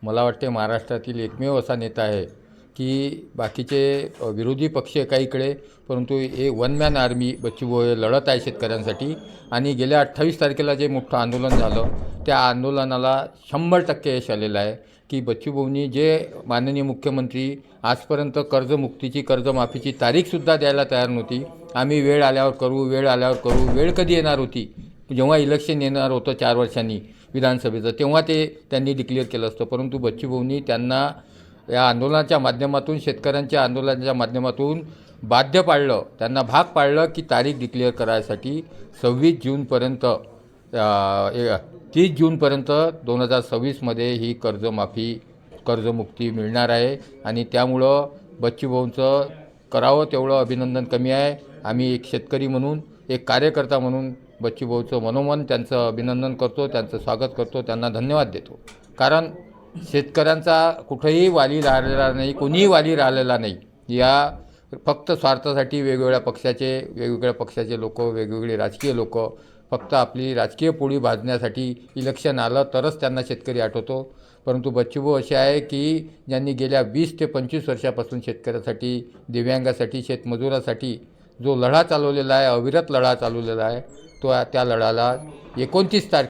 मला वाटते महाराष्ट्रातील एकमेव असा नेता आहे की बाकीचे विरोधी पक्ष एकाईकडे, परंतु हे वन मॅन आर्मी बच्चूभाऊ हे लढत आहे शेतकऱ्यांसाठी. आणि गेल्या 28 तारखेला जे मोठं आंदोलन झालं त्या आंदोलनाला 100% यश आलेलं आहे की बच्चूभाऊंनी जे माननीय मुख्यमंत्री आजपर्यंत कर्जमुक्तीची कर्जमाफीची तारीखसुद्धा द्यायला तयार नव्हती. आम्ही वेळ आल्यावर करू, वेळ आल्यावर करू. वेळ कधी येणार होती? जेव्हा इलेक्शन येणार होतं 4 वर्षांनी विधानसभेचं, तेव्हा त्यांनी डिक्लेअर केलं असतं. परंतु बच्चूभाऊंनी त्यांना या आंदोलनाच्या माध्यमातून, शेतकऱ्यांच्या आंदोलनाच्या माध्यमातून बाध्य पाडलं, त्यांना भाग पाडलं की तारीख डिक्लेअर करायसाठी 26 जूनपर्यंत 30 जूनपर्यंत 2026मध्ये ही कर्जमुक्ती मिळणार आहे. आणि त्यामुळं बच्चूभाऊंचं करावं तेवढं अभिनंदन कमी आहे. आम्ही एक शेतकरी म्हणून, एक कार्यकर्ता म्हणून बच्चूभाऊचं मनोमन त्यांचं अभिनंदन करतो, त्यांचं स्वागत करतो, त्यांना धन्यवाद देतो. कारण शेतकऱ्यांचा कुठेही वाली राहिलेला नाही, कोणीही वाली राहिलेला नाही. या फक्त स्वार्थासाठी वेगवेगळ्या पक्षाचे लोक, वेगवेगळे राजकीय लोक फक्त आपली राजकीय पोळी भाजण्यासाठी इलेक्शन आलं तरच त्यांना शेतकरी आठवतो. परंतु बच्चूभाऊ असे आहे की ज्यांनी गेल्या 20 ते 25 वर्षापासून शेतकऱ्यासाठी, दिव्यांगासाठी, शेतमजुरासाठी जो लढा चालवलेला आहे, अविरत लढा चालवलेला आहे, तो त्या लढ्याला 29